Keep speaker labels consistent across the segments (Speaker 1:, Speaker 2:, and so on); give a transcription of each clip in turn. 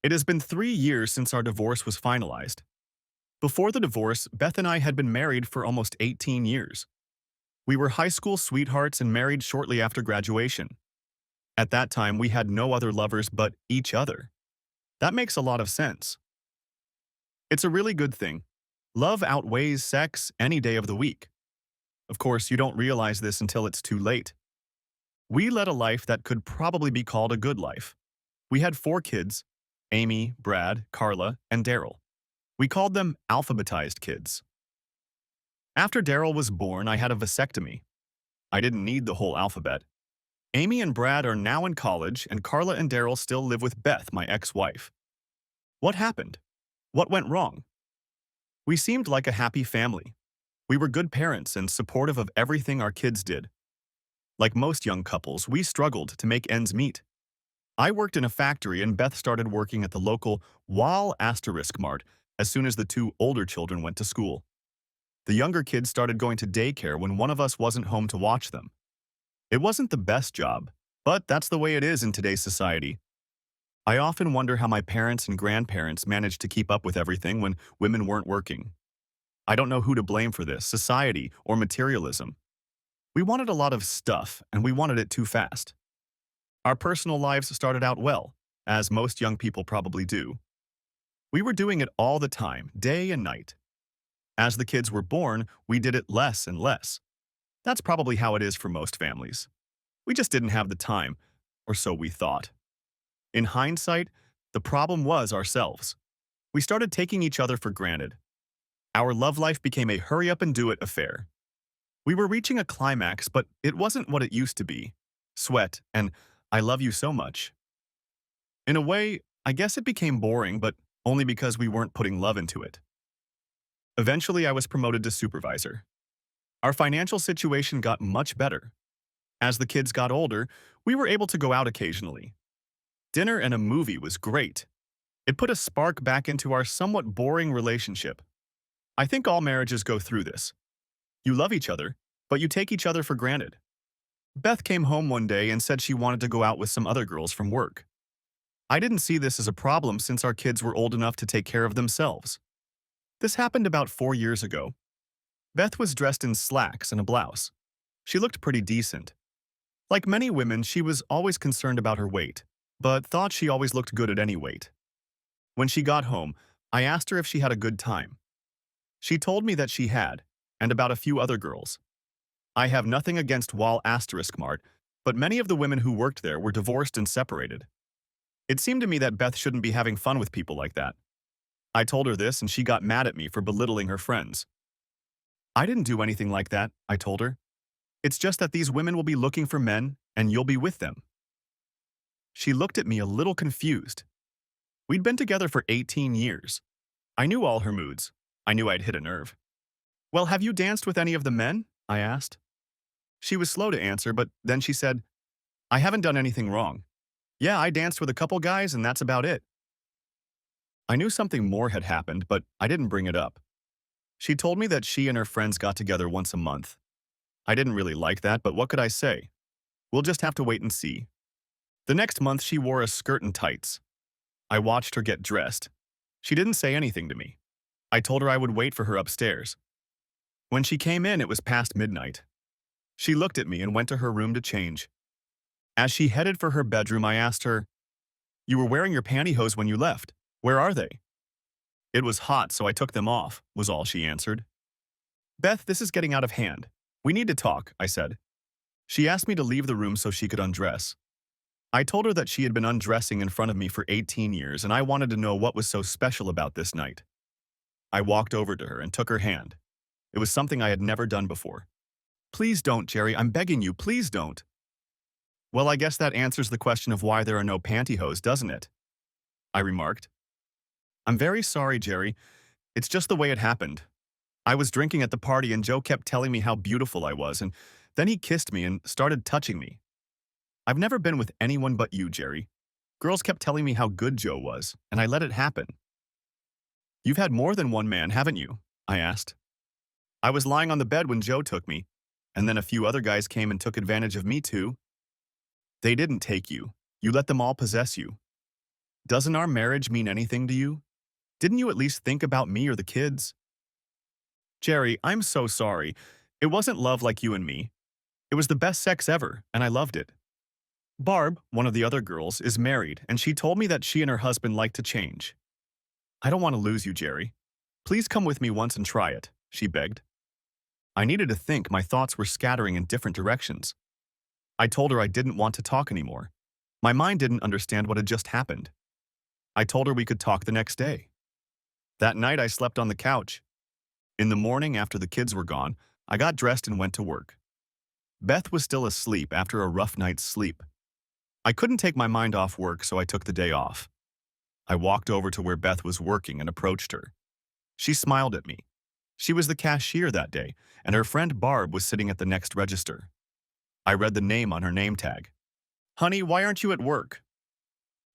Speaker 1: It has been 3 years since our divorce was finalized. Before the divorce, Beth and I had been married for almost 18 years. We were high school sweethearts and married shortly after graduation. At that time, we had no other lovers but each other. That makes a lot of sense. It's a really good thing. Love outweighs sex any day of the week. Of course, you don't realize this until it's too late. We led a life that could probably be called a good life. We had 4 kids: Amy, Brad, Carla, and Daryl. We called them alphabetized kids. After Daryl was born, I had a vasectomy. I didn't need the whole alphabet. Amy and Brad are now in college, and Carla and Daryl still live with Beth, my ex-wife. What happened? What went wrong? We seemed like a happy family. We were good parents and supportive of everything our kids did. Like most young couples, we struggled to make ends meet. I worked in a factory and Beth started working at the local Wall Asterisk Mart as soon as the 2 older children went to school. The younger kids started going to daycare when one of us wasn't home to watch them. It wasn't the best job, but that's the way it is in today's society. I often wonder how my parents and grandparents managed to keep up with everything when women weren't working. I don't know who to blame for this, society or materialism. We wanted a lot of stuff, and we wanted it too fast. Our personal lives started out well, as most young people probably do. We were doing it all the time, day and night. As the kids were born, we did it less and less. That's probably how it is for most families. We just didn't have the time, or so we thought. In hindsight, the problem was ourselves. We started taking each other for granted. Our love life became a hurry-up-and-do-it affair. We were reaching a climax, but it wasn't what it used to be. Sweat and "I love you so much." In a way, I guess it became boring, but only because we weren't putting love into it. Eventually, I was promoted to supervisor. Our financial situation got much better. As the kids got older, we were able to go out occasionally. Dinner and a movie was great. It put a spark back into our somewhat boring relationship. I think all marriages go through this. You love each other, but you take each other for granted. Beth came home one day and said she wanted to go out with some other girls from work. I didn't see this as a problem since our kids were old enough to take care of themselves. This happened about 4 years ago. Beth was dressed in slacks and a blouse. She looked pretty decent. Like many women, she was always concerned about her weight, but thought she always looked good at any weight. When she got home, I asked her if she had a good time. She told me that she had, and about a few other girls. I have nothing against Wall Asterisk Mart, but many of the women who worked there were divorced and separated. It seemed to me that Beth shouldn't be having fun with people like that. I told her this and she got mad at me for belittling her friends. I didn't do anything like that, I told her. It's just that these women will be looking for men and you'll be with them. She looked at me a little confused. We'd been together for 18 years. I knew all her moods. I knew I'd hit a nerve. "Well, have you danced with any of the men?" I asked. She was slow to answer, but then she said, "I haven't done anything wrong. Yeah, I danced with a couple guys and that's about it." I knew something more had happened, but I didn't bring it up. She told me that she and her friends got together once a month. I didn't really like that, but what could I say? We'll just have to wait and see. The next month, she wore a skirt and tights. I watched her get dressed. She didn't say anything to me. I told her I would wait for her upstairs. When she came in, it was past midnight. She looked at me and went to her room to change. As she headed for her bedroom, I asked her, "You were wearing your pantyhose when you left. Where are they?" "It was hot, so I took them off," was all she answered. "Beth, this is getting out of hand. We need to talk," I said. She asked me to leave the room so she could undress. I told her that she had been undressing in front of me for 18 years and I wanted to know what was so special about this night. I walked over to her and took her hand. It was something I had never done before. "Please don't, Jerry. I'm begging you. Please don't." "Well, I guess that answers the question of why there are no pantyhose, doesn't it?" I remarked. "I'm very sorry, Jerry. It's just the way it happened. I was drinking at the party and Joe kept telling me how beautiful I was, and then he kissed me and started touching me. I've never been with anyone but you, Jerry. Girls kept telling me how good Joe was, and I let it happen." "You've had more than one man, haven't you?" I asked. "I was lying on the bed when Joe took me, and then a few other guys came and took advantage of me too." "They didn't take you. You let them all possess you." Doesn't our marriage mean anything to you? Didn't you at least think about me or the kids? Jerry, I'm so sorry. It wasn't love like you and me. It was the best sex ever, and I loved it. Barb, one of the other girls, is married, and she told me that she and her husband like to change. I don't want to lose you, Jerry. Please come with me once and try it, she begged. I needed to think. My thoughts were scattering in different directions. I told her I didn't want to talk anymore. My mind didn't understand what had just happened. I told her we could talk the next day. That night, I slept on the couch. In the morning, after the kids were gone, I got dressed and went to work. Beth was still asleep after a rough night's sleep. I couldn't take my mind off work, so I took the day off. I walked over to where Beth was working and approached her. She smiled at me. She was the cashier that day, and her friend Barb was sitting at the next register. I read the name on her name tag. Honey, why aren't you at work?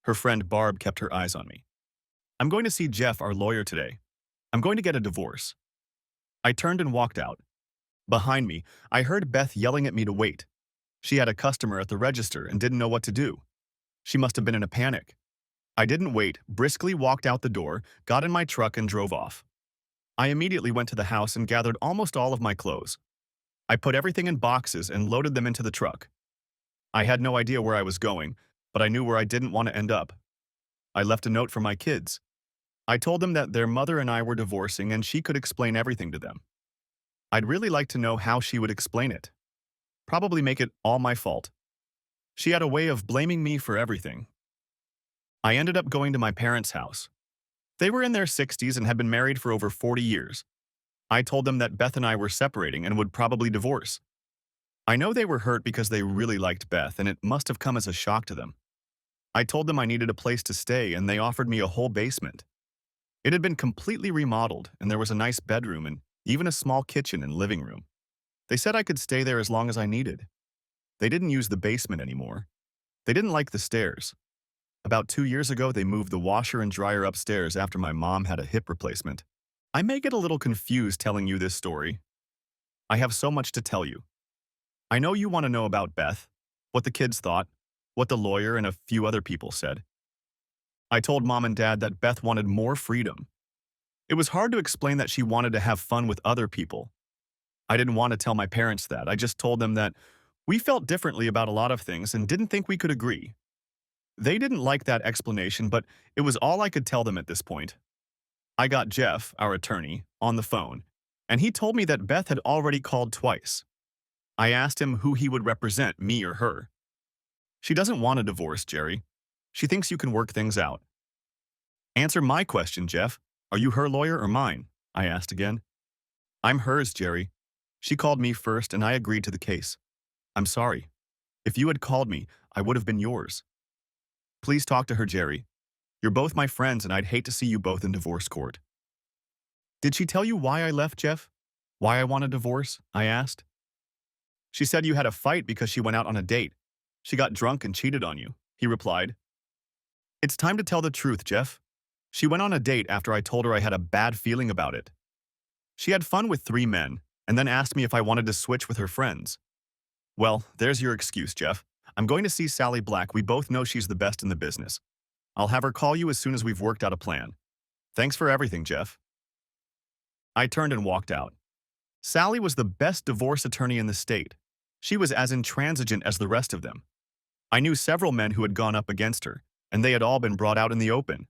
Speaker 1: Her friend Barb kept her eyes on me. I'm going to see Jeff, our lawyer, today. I'm going to get a divorce. I turned and walked out. Behind me, I heard Beth yelling at me to wait. She had a customer at the register and didn't know what to do. She must have been in a panic. I didn't wait, briskly walked out the door, got in my truck and drove off. I immediately went to the house and gathered almost all of my clothes. I put everything in boxes and loaded them into the truck. I had no idea where I was going, but I knew where I didn't want to end up. I left a note for my kids. I told them that their mother and I were divorcing and she could explain everything to them. I'd really like to know how she would explain it. Probably make it all my fault. She had a way of blaming me for everything. I ended up going to my parents' house. They were in their 60s and had been married for over 40 years. I told them that Beth and I were separating and would probably divorce. I know they were hurt because they really liked Beth, and it must have come as a shock to them. I told them I needed a place to stay, and they offered me a whole basement. It had been completely remodeled, and there was a nice bedroom and even a small kitchen and living room. They said I could stay there as long as I needed. They didn't use the basement anymore. They didn't like the stairs. About 2 years ago, they moved the washer and dryer upstairs after my mom had a hip replacement. I may get a little confused telling you this story. I have so much to tell you. I know you want to know about Beth, what the kids thought, what the lawyer and a few other people said. I told Mom and Dad that Beth wanted more freedom. It was hard to explain that she wanted to have fun with other people. I didn't want to tell my parents that. I just told them that we felt differently about a lot of things and didn't think we could agree. They didn't like that explanation, but it was all I could tell them at this point. I got Jeff, our attorney, on the phone, and he told me that Beth had already called twice. I asked him who he would represent, me or her. She doesn't want a divorce, Jerry. She thinks you can work things out. Answer my question, Jeff. Are you her lawyer or mine? I asked again. I'm hers, Jerry. She called me first and I agreed to the case. I'm sorry. If you had called me, I would have been yours. Please talk to her, Jerry. You're both my friends and I'd hate to see you both in divorce court. Did she tell you why I left, Jeff? Why I want a divorce? I asked. She said you had a fight because she went out on a date. She got drunk and cheated on you, he replied. It's time to tell the truth, Jeff. She went on a date after I told her I had a bad feeling about it. She had fun with 3 men and then asked me if I wanted to switch with her friends. Well, there's your excuse, Jeff. I'm going to see Sally Black. We both know she's the best in the business. I'll have her call you as soon as we've worked out a plan. Thanks for everything, Jeff. I turned and walked out. Sally was the best divorce attorney in the state. She was as intransigent as the rest of them. I knew several men who had gone up against her, and they had all been brought out in the open.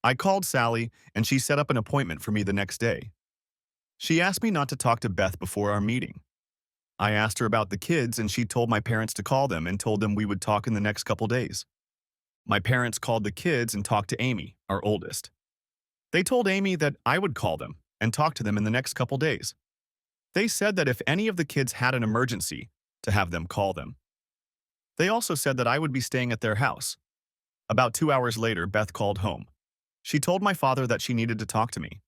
Speaker 1: I called Sally, and she set up an appointment for me the next day. She asked me not to talk to Beth before our meeting. I asked her about the kids, and she told my parents to call them and told them we would talk in the next couple days. My parents called the kids and talked to Amy, our oldest. They told Amy that I would call them and talk to them in the next couple days. They said that if any of the kids had an emergency, to have them call them. They also said that I would be staying at their house. About 2 hours later, Beth called home. She told my father that she needed to talk to me.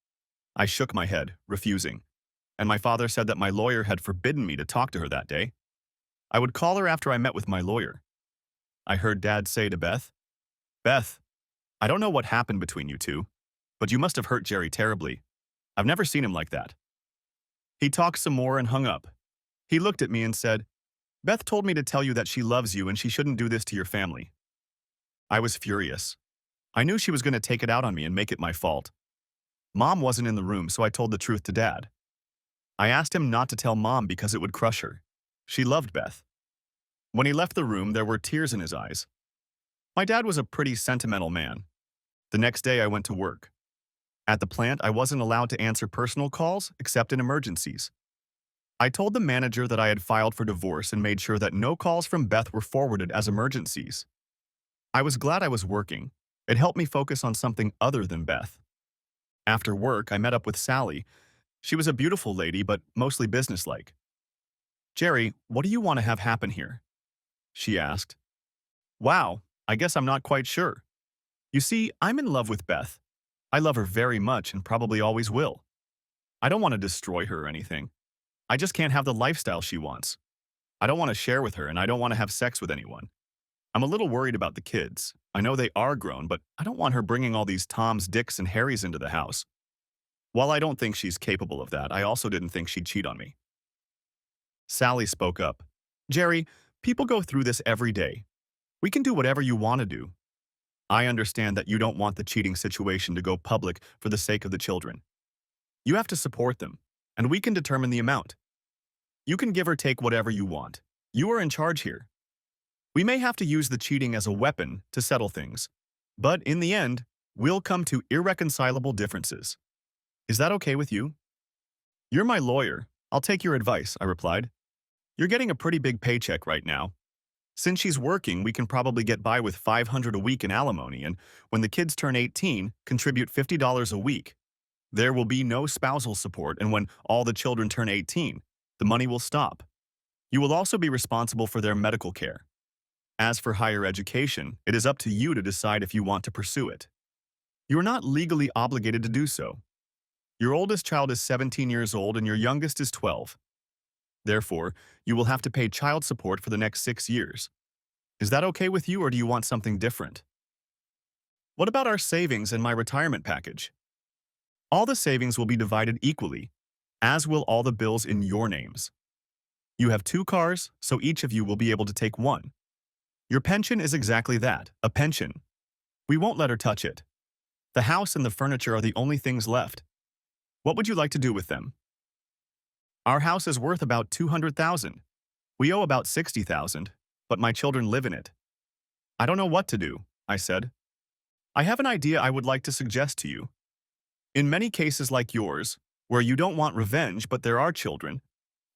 Speaker 1: I shook my head, refusing, and my father said that my lawyer had forbidden me to talk to her that day. I would call her after I met with my lawyer. I heard Dad say to Beth, Beth, I don't know what happened between you two, but you must have hurt Jerry terribly. I've never seen him like that. He talked some more and hung up. He looked at me and said, Beth told me to tell you that she loves you and she shouldn't do this to your family. I was furious. I knew she was going to take it out on me and make it my fault. Mom wasn't in the room, so I told the truth to Dad. I asked him not to tell Mom because it would crush her. She loved Beth. When he left the room, there were tears in his eyes. My dad was a pretty sentimental man. The next day, I went to work. At the plant, I wasn't allowed to answer personal calls except in emergencies. I told the manager that I had filed for divorce and made sure that no calls from Beth were forwarded as emergencies. I was glad I was working. It helped me focus on something other than Beth. After work, I met up with Sally. She was a beautiful lady, but mostly businesslike. "Jerry, what do you want to have happen here?" she asked. "Wow, I guess I'm not quite sure. You see, I'm in love with Beth. I love her very much and probably always will. I don't want to destroy her or anything. I just can't have the lifestyle she wants. I don't want to share with her and I don't want to have sex with anyone. I'm a little worried about the kids. I know they are grown, but I don't want her bringing all these Toms, Dicks, and Harrys into the house. While I don't think she's capable of that, I also didn't think she'd cheat on me." Sally spoke up. "Jerry, people go through this every day. We can do whatever you want to do. I understand that you don't want the cheating situation to go public for the sake of the children. You have to support them, and we can determine the amount. You can give or take whatever you want. You are in charge here. We may have to use the cheating as a weapon to settle things, but in the end, we'll come to irreconcilable differences. Is that okay with you?" "You're my lawyer. I'll take your advice," I replied. "You're getting a pretty big paycheck right now. Since she's working, we can probably get by with $500 a week in alimony, and when the kids turn 18, contribute $50 a week. There will be no spousal support, and when all the children turn 18, the money will stop. You will also be responsible for their medical care. As for higher education, it is up to you to decide if you want to pursue it. You are not legally obligated to do so. Your oldest child is 17 years old and your youngest is 12. Therefore, you will have to pay child support for the next 6 years. Is that okay with you or do you want something different? What about our savings and my retirement package? All the savings will be divided equally, as will all the bills in your names. You have 2 cars, so each of you will be able to take one. Your pension is exactly that, a pension. We won't let her touch it. The house and the furniture are the only things left. What would you like to do with them? Our house is worth about $200,000. We owe about $60,000, but my children live in it. I don't know what to do, I said. I have an idea I would like to suggest to you. In many cases like yours, where you don't want revenge but there are children,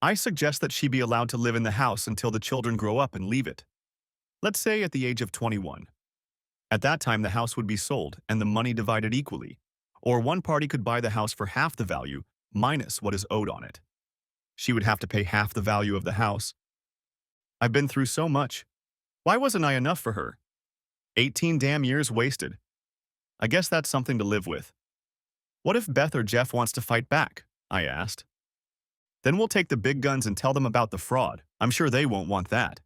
Speaker 1: I suggest that she be allowed to live in the house until the children grow up and leave it. Let's say at the age of 21. At that time, the house would be sold and the money divided equally, or one party could buy the house for half the value minus what is owed on it. She would have to pay half the value of the house. I've been through so much. Why wasn't I enough for her? 18 damn years wasted. I guess that's something to live with. What if Beth or Jeff wants to fight back? I asked. Then we'll take the big guns and tell them about the fraud. I'm sure they won't want that.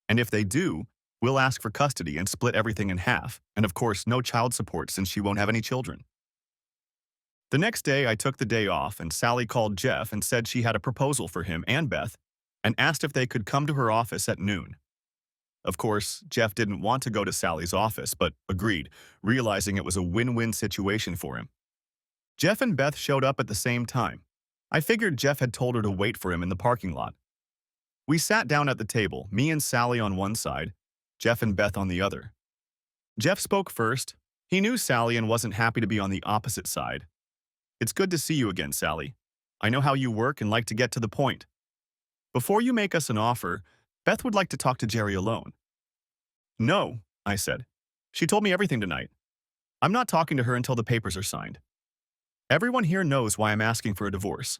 Speaker 1: And if they do, we'll ask for custody and split everything in half, and of course no child support since she won't have any children. The next day, I took the day off, and Sally called Jeff and said she had a proposal for him and Beth, and asked if they could come to her office at noon. Of course, Jeff didn't want to go to Sally's office, but agreed, realizing it was a win-win situation for him. Jeff and Beth showed up at the same time. I figured Jeff had told her to wait for him in the parking lot. We sat down at the table, me and Sally on one side, Jeff and Beth on the other. Jeff spoke first. He knew Sally and wasn't happy to be on the opposite side. "It's good to see you again, Sally. I know how you work and like to get to the point. Before you make us an offer, Beth would like to talk to Jerry alone." "No," I said. "She told me everything tonight. I'm not talking to her until the papers are signed. Everyone here knows why I'm asking for a divorce."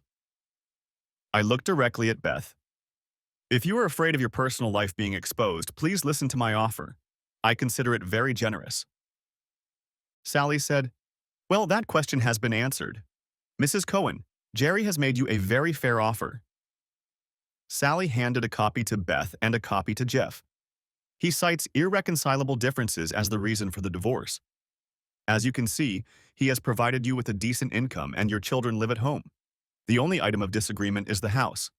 Speaker 1: I looked directly at Beth. "If you are afraid of your personal life being exposed, please listen to my offer. I consider it very generous." Sally said, "Well, that question has been answered. Mrs. Cohen, Jerry has made you a very fair offer." Sally handed a copy to Beth and a copy to Jeff. He cites irreconcilable differences as the reason for the divorce. As you can see, he has provided you with a decent income and your children live at home. The only item of disagreement is the house.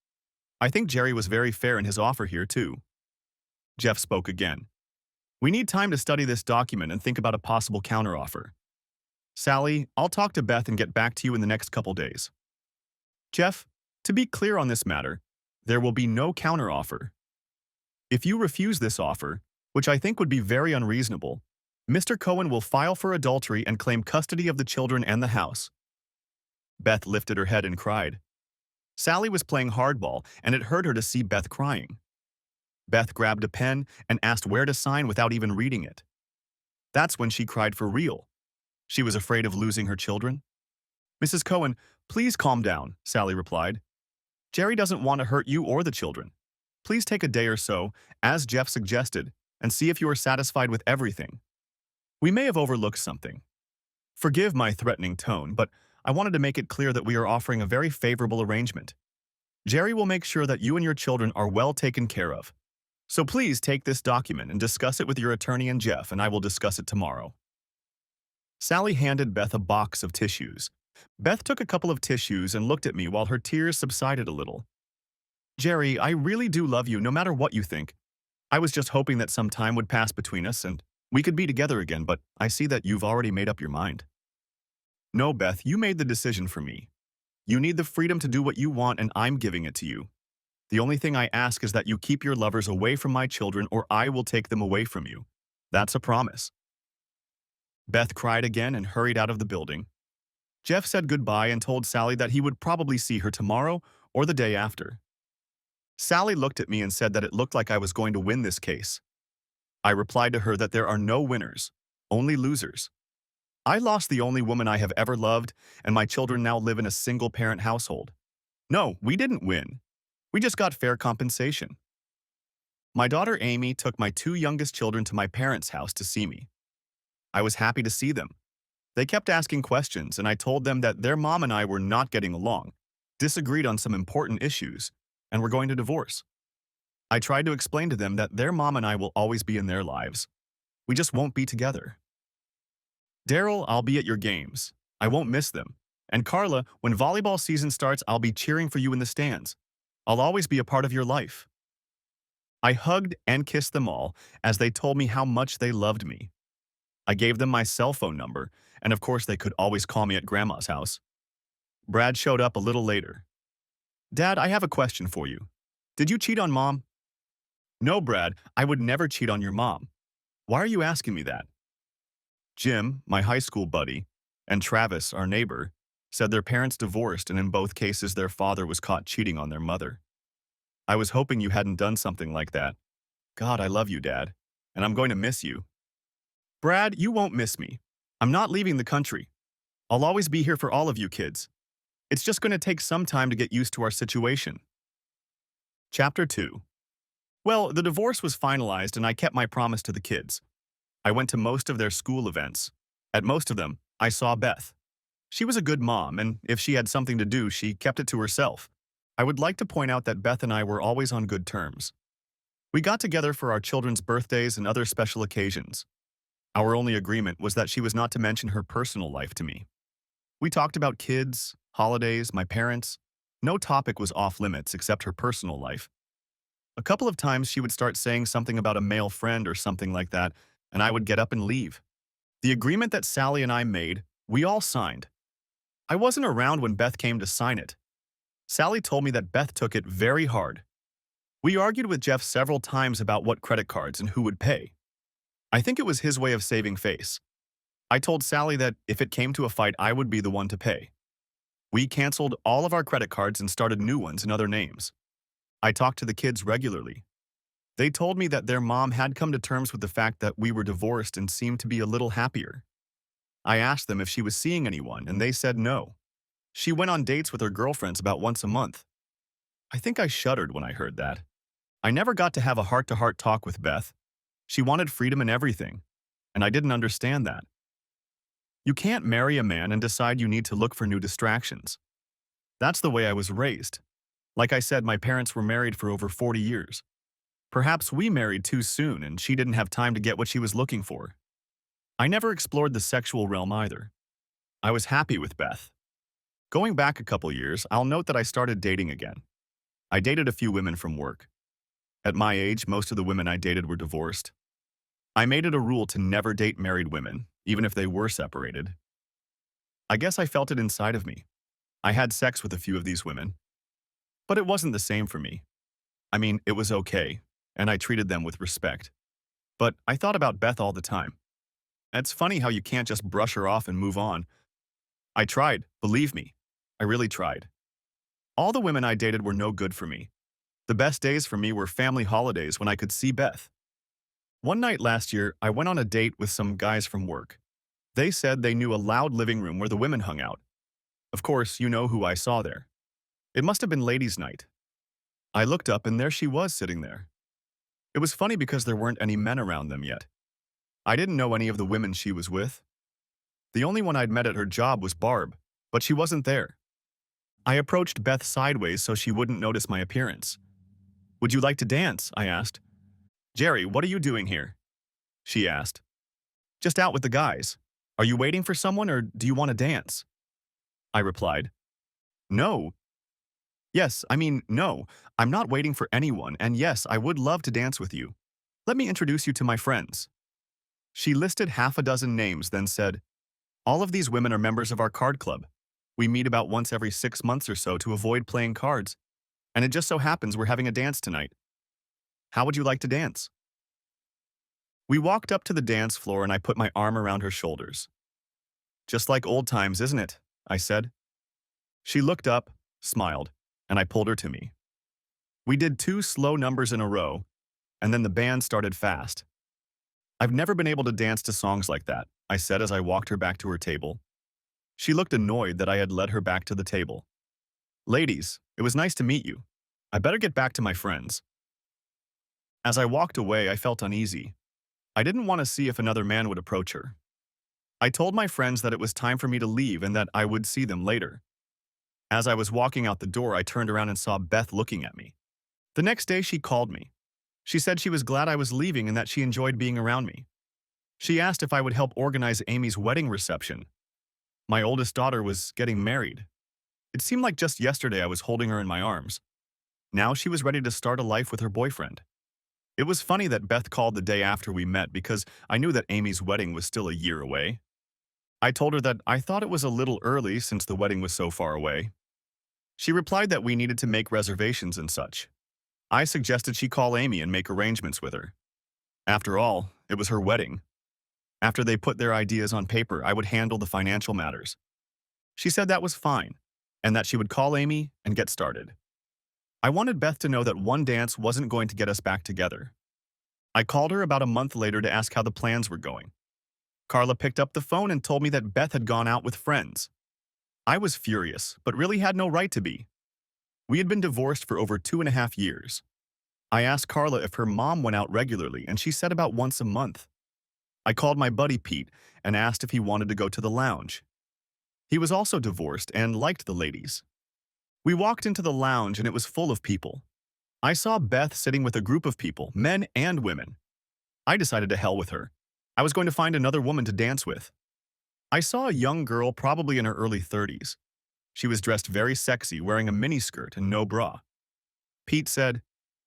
Speaker 1: I think Jerry was very fair in his offer here, too. Jeff spoke again. We need time to study this document and think about a possible counteroffer. Sally, I'll talk to Beth and get back to you in the next couple days. Jeff, to be clear on this matter, there will be no counteroffer. If you refuse this offer, which I think would be very unreasonable, Mr. Cohen will file for adultery and claim custody of the children and the house. Beth lifted her head and cried. Sally was playing hardball, and it hurt her to see Beth crying. Beth grabbed a pen and asked where to sign without even reading it. That's when she cried for real. She was afraid of losing her children. Mrs. Cohen, please calm down, Sally replied. Jerry doesn't want to hurt you or the children. Please take a day or so, as Jeff suggested, and see if you are satisfied with everything. We may have overlooked something. Forgive my threatening tone, but I wanted to make it clear that we are offering a very favorable arrangement. Jerry will make sure that you and your children are well taken care of. So please take this document and discuss it with your attorney and Jeff, and I will discuss it tomorrow. Sally handed Beth a box of tissues. Beth took a couple of tissues and looked at me while her tears subsided a little. Jerry, I really do love you no matter what you think. I was just hoping that some time would pass between us and we could be together again, but I see that you've already made up your mind. No, Beth, you made the decision for me. You need the freedom to do what you want and I'm giving it to you. The only thing I ask is that you keep your lovers away from my children or I will take them away from you. That's a promise. Beth cried again and hurried out of the building. Jeff said goodbye and told Sally that he would probably see her tomorrow or the day after. Sally looked at me and said that it looked like I was going to win this case. I replied to her that there are no winners, only losers. I lost the only woman I have ever loved, and my children now live in a single-parent household. No, we didn't win. We just got fair compensation. My daughter Amy took my two youngest children to my parents' house to see me. I was happy to see them. They kept asking questions, and I told them that their mom and I were not getting along, disagreed on some important issues, and were going to divorce. I tried to explain to them that their mom and I will always be in their lives. We just won't be together. Daryl, I'll be at your games. I won't miss them. And Carla, when volleyball season starts, I'll be cheering for you in the stands. I'll always be a part of your life. I hugged and kissed them all as they told me how much they loved me. I gave them my cell phone number, and of course they could always call me at Grandma's house. Brad showed up a little later. Dad, I have a question for you. Did you cheat on Mom? No, Brad, I would never cheat on your mom. Why are you asking me that? Jim, my high school buddy, and Travis, our neighbor, said their parents divorced and in both cases their father was caught cheating on their mother. I was hoping you hadn't done something like that. God, I love you, Dad, and I'm going to miss you. Brad, you won't miss me. I'm not leaving the country. I'll always be here for all of you kids. It's just going to take some time to get used to our situation. Chapter 2. Well, the divorce was finalized and I kept my promise to the kids. I went to most of their school events. At most of them, I saw Beth. She was a good mom, and if she had something to do, she kept it to herself. I would like to point out that Beth and I were always on good terms. We got together for our children's birthdays and other special occasions. Our only agreement was that she was not to mention her personal life to me. We talked about kids, holidays, my parents. No topic was off limits except her personal life. A couple of times she would start saying something about a male friend or something like that, and I would get up and leave. The agreement that Sally and I made, we all signed. I wasn't around when Beth came to sign it. Sally told me that Beth took it very hard. We argued with Jeff several times about what credit cards and who would pay. I think it was his way of saving face. I told Sally that if it came to a fight, I would be the one to pay. We canceled all of our credit cards and started new ones in other names. I talked to the kids regularly. They told me that their mom had come to terms with the fact that we were divorced and seemed to be a little happier. I asked them if she was seeing anyone, and they said no. She went on dates with her girlfriends about once a month. I think I shuddered when I heard that. I never got to have a heart-to-heart talk with Beth. She wanted freedom in everything, and I didn't understand that. You can't marry a man and decide you need to look for new distractions. That's the way I was raised. Like I said, my parents were married for over 40 years. Perhaps we married too soon and she didn't have time to get what she was looking for. I never explored the sexual realm either. I was happy with Beth. Going back a couple years, I'll note that I started dating again. I dated a few women from work. At my age, most of the women I dated were divorced. I made it a rule to never date married women, even if they were separated. I guess I felt it inside of me. I had sex with a few of these women, but it wasn't the same for me. I mean, it was okay, and I treated them with respect. But I thought about Beth all the time. It's funny how you can't just brush her off and move on. I tried, believe me. I really tried. All the women I dated were no good for me. The best days for me were family holidays when I could see Beth. One night last year, I went on a date with some guys from work. They said they knew a loud living room where the women hung out. Of course, you know who I saw there. It must have been ladies' night. I looked up and there she was sitting there. It was funny because there weren't any men around them yet. I didn't know any of the women she was with. The only one I'd met at her job was Barb, but she wasn't there. I approached Beth sideways so she wouldn't notice my appearance. "Would you like to dance?" I asked. "Jerry, what are you doing here?" she asked. "Just out with the guys. Are you waiting for someone or do you want to dance?" I replied. "No. Yes, I mean, no. I'm not waiting for anyone, and yes, I would love to dance with you. Let me introduce you to my friends." She listed half a dozen names, then said, "All of these women are members of our card club. We meet about once every 6 months or so to avoid playing cards, and it just so happens we're having a dance tonight. How would you like to dance?" We walked up to the dance floor and I put my arm around her shoulders. "Just like old times, isn't it?" I said. She looked up, smiled, and I pulled her to me. We did 2 slow numbers in a row, and then the band started fast. "I've never been able to dance to songs like that," I said as I walked her back to her table. She looked annoyed that I had led her back to the table. "Ladies, it was nice to meet you. I better get back to my friends." As I walked away, I felt uneasy. I didn't want to see if another man would approach her. I told my friends that it was time for me to leave and that I would see them later. As I was walking out the door, I turned around and saw Beth looking at me. The next day, she called me. She said she was glad I was leaving and that she enjoyed being around me. She asked if I would help organize Amy's wedding reception. My oldest daughter was getting married. It seemed like just yesterday I was holding her in my arms. Now she was ready to start a life with her boyfriend. It was funny that Beth called the day after we met because I knew that Amy's wedding was still a year away. I told her that I thought it was a little early since the wedding was so far away. She replied that we needed to make reservations and such. I suggested she call Amy and make arrangements with her. After all, it was her wedding. After they put their ideas on paper, I would handle the financial matters. She said that was fine, and that she would call Amy and get started. I wanted Beth to know that one dance wasn't going to get us back together. I called her about a month later to ask how the plans were going. Carla picked up the phone and told me that Beth had gone out with friends. I was furious, but really had no right to be. We had been divorced for over 2.5 years. I asked Carla if her mom went out regularly, and she said about once a month. I called my buddy Pete and asked if he wanted to go to the lounge. He was also divorced and liked the ladies. We walked into the lounge and it was full of people. I saw Beth sitting with a group of people, men and women. I decided to hell with her. I was going to find another woman to dance with. I saw a young girl probably in her early 30s. She was dressed very sexy, wearing a miniskirt and no bra. Pete said,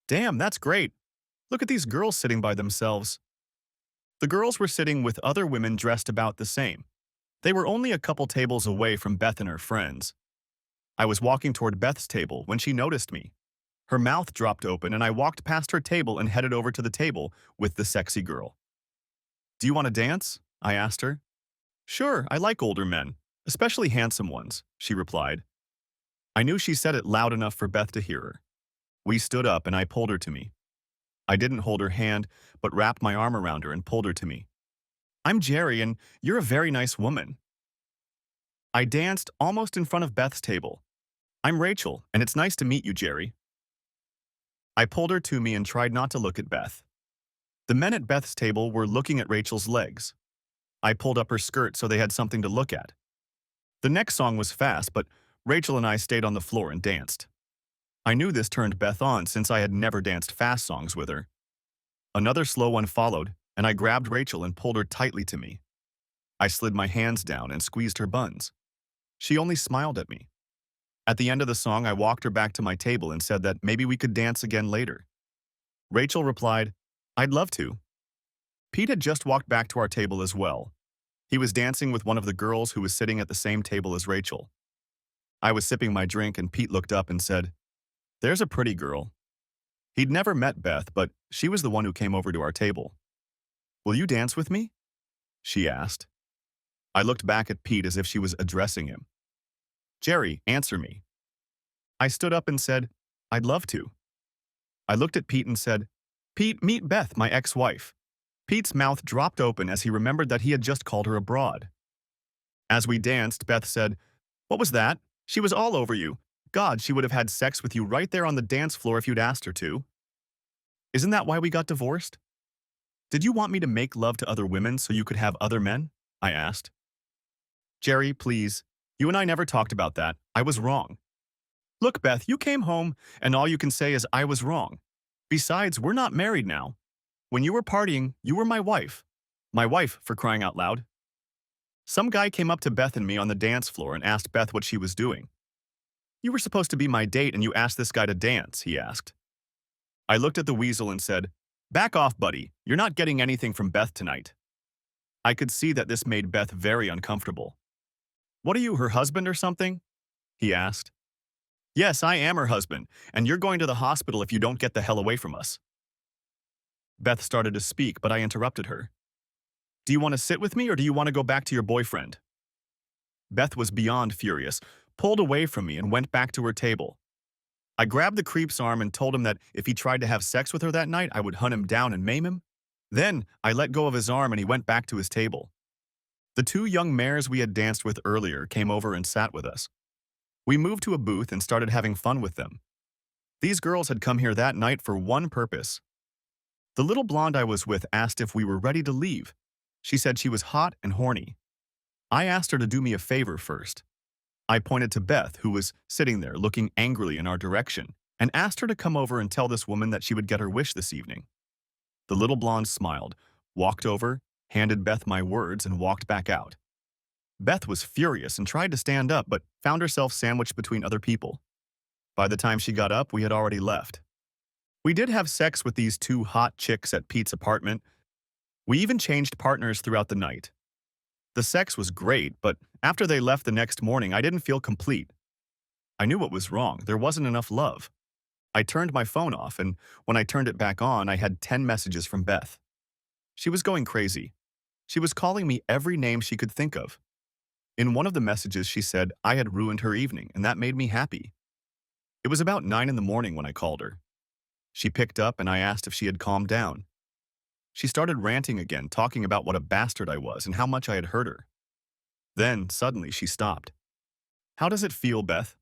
Speaker 1: "Damn, that's great. Look at these girls sitting by themselves." The girls were sitting with other women dressed about the same. They were only a couple tables away from Beth and her friends. I was walking toward Beth's table when she noticed me. Her mouth dropped open and I walked past her table and headed over to the table with the sexy girl. "Do you want to dance?" I asked her. "Sure, I like older men, especially handsome ones," she replied. I knew she said it loud enough for Beth to hear her. We stood up and I pulled her to me. I didn't hold her hand, but wrapped my arm around her and pulled her to me. "I'm Jerry, and you're a very nice woman." I danced almost in front of Beth's table. "I'm Rachel, and it's nice to meet you, Jerry." I pulled her to me and tried not to look at Beth. The men at Beth's table were looking at Rachel's legs. I pulled up her skirt so they had something to look at. The next song was fast, but Rachel and I stayed on the floor and danced. I knew this turned Beth on since I had never danced fast songs with her. Another slow one followed, and I grabbed Rachel and pulled her tightly to me. I slid my hands down and squeezed her buns. She only smiled at me. At the end of the song, I walked her back to my table and said that maybe we could dance again later. Rachel replied, "I'd love to." Pete had just walked back to our table as well. He was dancing with one of the girls who was sitting at the same table as Rachel. I was sipping my drink and Pete looked up and said, "There's a pretty girl." He'd never met Beth, but she was the one who came over to our table. "Will you dance with me?" she asked. I looked back at Pete as if she was addressing him. "Jerry, answer me." I stood up and said, "I'd love to." I looked at Pete and said, "Pete, meet Beth, my ex-wife." Pete's mouth dropped open as he remembered that he had just called her a broad. As we danced, Beth said, "What was that? She was all over you. God, she would have had sex with you right there on the dance floor if you'd asked her to." "Isn't that why we got divorced?" "Did you want me to make love to other women so you could have other men?" I asked. "Jerry, please. You and I never talked about that. I was wrong." "Look, Beth, you came home, and all you can say is I was wrong. Besides, we're not married now. When you were partying, you were my wife. My wife, for crying out loud." Some guy came up to Beth and me on the dance floor and asked Beth what she was doing. "You were supposed to be my date and you asked this guy to dance," he asked. I looked at the weasel and said, "Back off, buddy. You're not getting anything from Beth tonight." I could see that this made Beth very uncomfortable. "What are you, her husband or something?" he asked. "Yes, I am her husband, and you're going to the hospital if you don't get the hell away from us." Beth started to speak, but I interrupted her. "Do you want to sit with me or do you want to go back to your boyfriend?" Beth was beyond furious, pulled away from me and went back to her table. I grabbed the creep's arm and told him that if he tried to have sex with her that night, I would hunt him down and maim him. Then I let go of his arm and he went back to his table. The two young mares we had danced with earlier came over and sat with us. We moved to a booth and started having fun with them. These girls had come here that night for one purpose. The little blonde I was with asked if we were ready to leave. She said she was hot and horny. I asked her to do me a favor first. I pointed to Beth, who was sitting there looking angrily in our direction, and asked her to come over and tell this woman that she would get her wish this evening. The little blonde smiled, walked over, handed Beth my words, and walked back out. Beth was furious and tried to stand up, but found herself sandwiched between other people. By the time she got up, we had already left. We did have sex with these two hot chicks at Pete's apartment. We even changed partners throughout the night. The sex was great, but after they left the next morning, I didn't feel complete. I knew what was wrong. There wasn't enough love. I turned my phone off, and when I turned it back on, I had 10 messages from Beth. She was going crazy. She was calling me every name she could think of. In one of the messages, she said I had ruined her evening, and that made me happy. It was about 9 in the morning when I called her. She picked up, and I asked if she had calmed down. She started ranting again, talking about what a bastard I was and how much I had hurt her. Then, suddenly, she stopped. "How does it feel, Beth?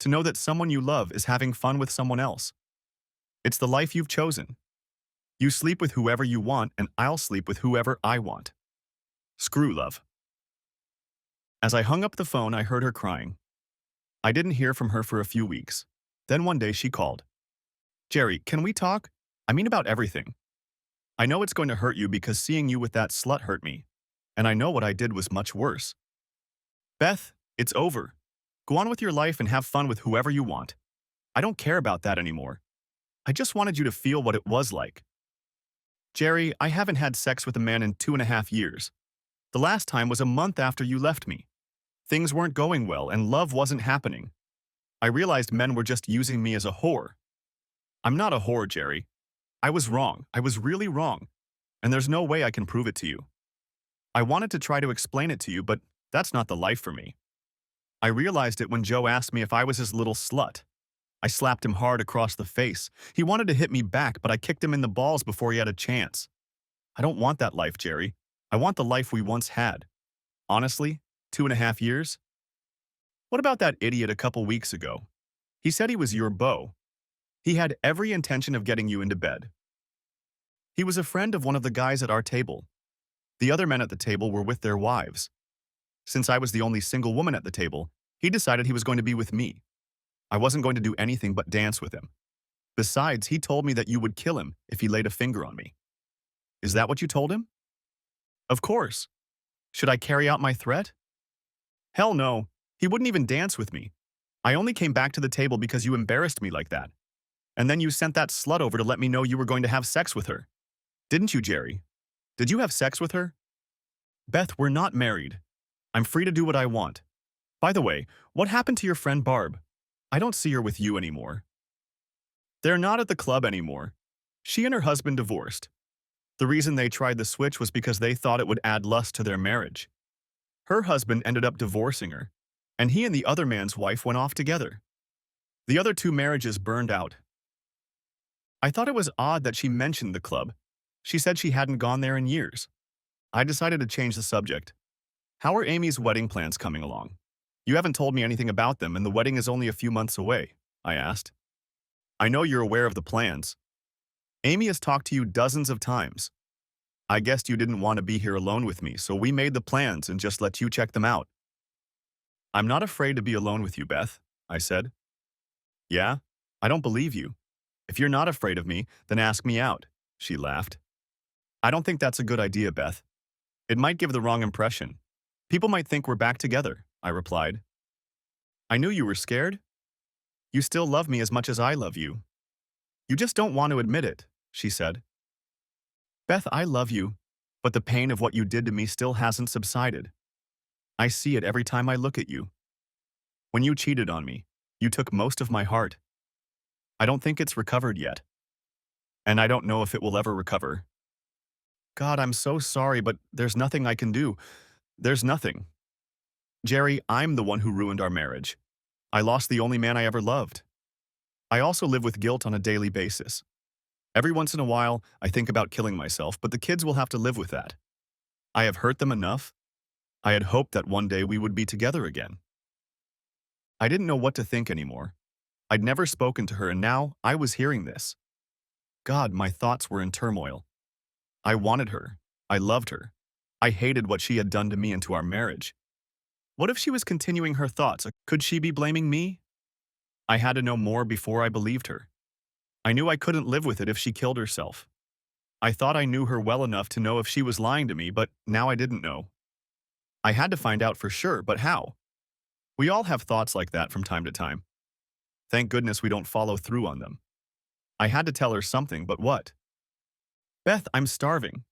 Speaker 1: To know that someone you love is having fun with someone else? It's the life you've chosen. You sleep with whoever you want, and I'll sleep with whoever I want. Screw love." As I hung up the phone, I heard her crying. I didn't hear from her for a few weeks. Then one day she called. "Jerry, can we talk? I mean about everything. I know it's going to hurt you because seeing you with that slut hurt me. And I know what I did was much worse. Beth, it's over. Go on with your life and have fun with whoever you want. I don't care about that anymore. I just wanted you to feel what it was like. Jerry, I haven't had sex with a man in 2.5 years. The last time was a month after you left me. Things weren't going well and love wasn't happening. I realized men were just using me as a whore. I'm not a whore, Jerry. I was wrong. I was really wrong. And there's no way I can prove it to you. I wanted to try to explain it to you, but that's not the life for me. I realized it when Joe asked me if I was his little slut. I slapped him hard across the face. He wanted to hit me back, but I kicked him in the balls before he had a chance. I don't want that life, Jerry. I want the life we once had. Honestly, 2.5 years? What about that idiot a couple weeks ago? He said he was your beau. He had every intention of getting you into bed. He was a friend of one of the guys at our table. The other men at the table were with their wives. Since I was the only single woman at the table, he decided he was going to be with me. I wasn't going to do anything but dance with him. Besides, he told me that you would kill him if he laid a finger on me. Is that what you told him? Of course. Should I carry out my threat? Hell no. He wouldn't even dance with me. I only came back to the table because you embarrassed me like that. And then you sent that slut over to let me know you were going to have sex with her. Didn't you, Jerry? Did you have sex with her? Beth, we're not married. I'm free to do what I want. By the way, what happened to your friend Barb? I don't see her with you anymore. They're not at the club anymore. She and her husband divorced. The reason they tried the switch was because they thought it would add lust to their marriage. Her husband ended up divorcing her, and he and the other man's wife went off together. The other two marriages burned out. I thought it was odd that she mentioned the club. She said she hadn't gone there in years. I decided to change the subject. How are Amy's wedding plans coming along? You haven't told me anything about them, and the wedding is only a few months away, I asked. I know you're aware of the plans. Amy has talked to you dozens of times. I guessed you didn't want to be here alone with me, so we made the plans and just let you check them out. I'm not afraid to be alone with you, Beth, I said. Yeah? I don't believe you. If you're not afraid of me, then ask me out, she laughed. I don't think that's a good idea, Beth. It might give the wrong impression. People might think we're back together, I replied. I knew you were scared. You still love me as much as I love you. You just don't want to admit it, she said. Beth, I love you, but the pain of what you did to me still hasn't subsided. I see it every time I look at you. When you cheated on me, you took most of my heart. I don't think it's recovered yet. And I don't know if it will ever recover. God, I'm so sorry, but there's nothing I can do. There's nothing. Jerry, I'm the one who ruined our marriage. I lost the only man I ever loved. I also live with guilt on a daily basis. Every once in a while, I think about killing myself, but the kids will have to live with that. I have hurt them enough. I had hoped that one day we would be together again. I didn't know what to think anymore. I'd never spoken to her, and now I was hearing this. God, my thoughts were in turmoil. I wanted her. I loved her. I hated what she had done to me and to our marriage. What if she was continuing her thoughts? Could she be blaming me? I had to know more before I believed her. I knew I couldn't live with it if she killed herself. I thought I knew her well enough to know if she was lying to me, but now I didn't know. I had to find out for sure, but how? We all have thoughts like that from time to time. Thank goodness we don't follow through on them. I had to tell her something, but what? Beth, I'm starving.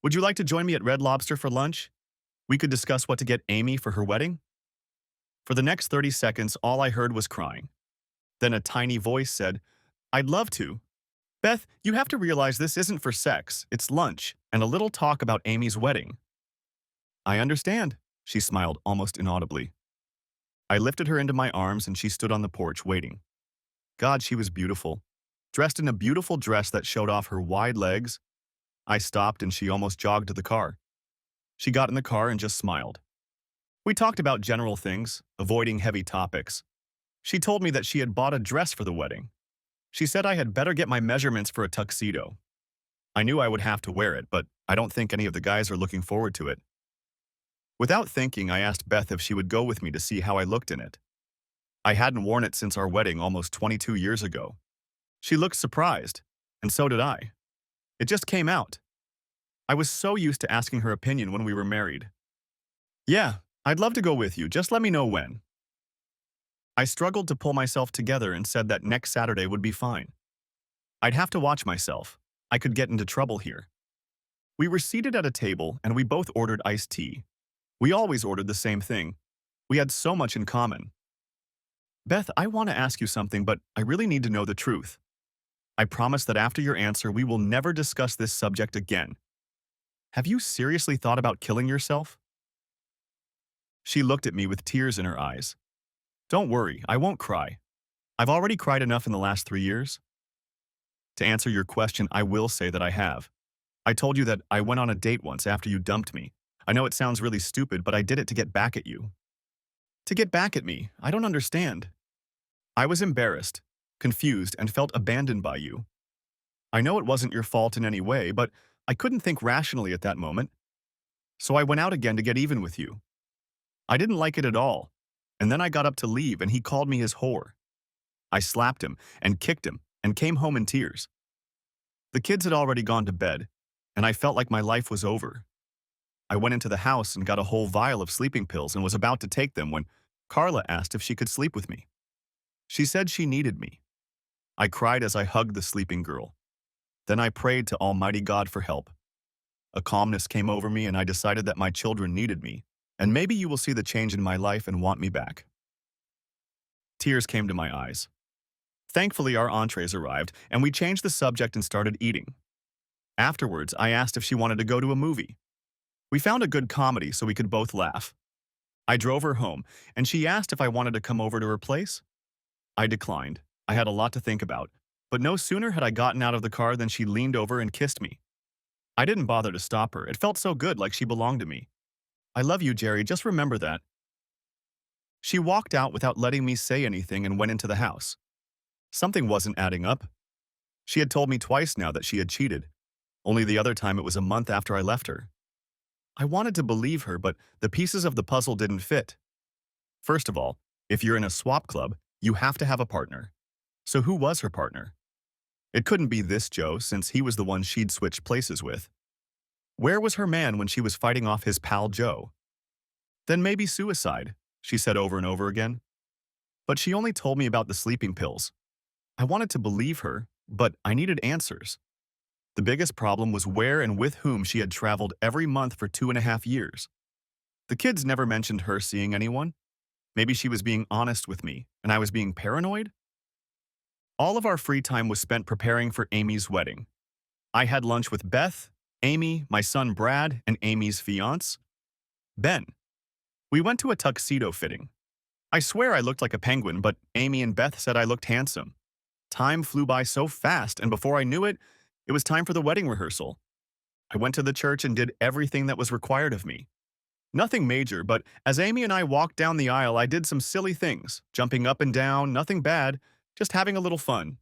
Speaker 1: Would you like to join me at Red Lobster for lunch? We could discuss what to get Amy for her wedding. For the next 30 seconds, all I heard was crying. Then a tiny voice said, I'd love to. Beth, you have to realize this isn't for sex, it's lunch, and a little talk about Amy's wedding. I understand, she smiled almost inaudibly. I lifted her into my arms and she stood on the porch waiting. God, she was beautiful. Dressed in a beautiful dress that showed off her wide legs. I stopped and she almost jogged to the car. She got in the car and just smiled. We talked about general things, avoiding heavy topics. She told me that she had bought a dress for the wedding. She said I had better get my measurements for a tuxedo. I knew I would have to wear it, but I don't think any of the guys are looking forward to it. Without thinking, I asked Beth if she would go with me to see how I looked in it. I hadn't worn it since our wedding almost 22 years ago. She looked surprised, and so did I. It just came out. I was so used to asking her opinion when we were married. Yeah, I'd love to go with you, just let me know when. I struggled to pull myself together and said that next Saturday would be fine. I'd have to watch myself. I could get into trouble here. We were seated at a table and we both ordered iced tea. We always ordered the same thing. We had so much in common. Beth, I want to ask you something, but I really need to know the truth. I promise that after your answer, we will never discuss this subject again. Have you seriously thought about killing yourself? She looked at me with tears in her eyes. Don't worry, I won't cry. I've already cried enough in the last 3 years. To answer your question, I will say that I have. I told you that I went on a date once after you dumped me. I know it sounds really stupid, but I did it to get back at you. To get back at me? I don't understand. I was embarrassed, confused, and felt abandoned by you. I know it wasn't your fault in any way, but I couldn't think rationally at that moment. So I went out again to get even with you. I didn't like it at all, and then I got up to leave and he called me his whore. I slapped him and kicked him and came home in tears. The kids had already gone to bed, and I felt like my life was over. I went into the house and got a whole vial of sleeping pills and was about to take them when Carla asked if she could sleep with me. She said she needed me. I cried as I hugged the sleeping girl. Then I prayed to Almighty God for help. A calmness came over me and I decided that my children needed me, and maybe you will see the change in my life and want me back. Tears came to my eyes. Thankfully, our entrees arrived, and we changed the subject and started eating. Afterwards, I asked if she wanted to go to a movie. We found a good comedy so we could both laugh. I drove her home, and she asked if I wanted to come over to her place. I declined. I had a lot to think about, but no sooner had I gotten out of the car than she leaned over and kissed me. I didn't bother to stop her. It felt so good, like she belonged to me. I love you, Jerry. Just remember that. She walked out without letting me say anything and went into the house. Something wasn't adding up. She had told me twice now that she had cheated. Only the other time it was a month after I left her. I wanted to believe her, but the pieces of the puzzle didn't fit. First of all, if you're in a swap club, you have to have a partner. So who was her partner? It couldn't be this Joe, since he was the one she'd switched places with. Where was her man when she was fighting off his pal Joe? Then maybe suicide, she said over and over again. But she only told me about the sleeping pills. I wanted to believe her, but I needed answers. The biggest problem was where and with whom she had traveled every month for 2.5 years. The kids never mentioned her seeing anyone. Maybe she was being honest with me, and I was being paranoid? All of our free time was spent preparing for Amy's wedding. I had lunch with Beth, Amy, my son Brad, and Amy's fiance, Ben. We went to a tuxedo fitting. I swear I looked like a penguin, but Amy and Beth said I looked handsome. Time flew by so fast, and before I knew it, it was time for the wedding rehearsal. I went to the church and did everything that was required of me. Nothing major, but as Amy and I walked down the aisle, I did some silly things, jumping up and down, nothing bad, just having a little fun.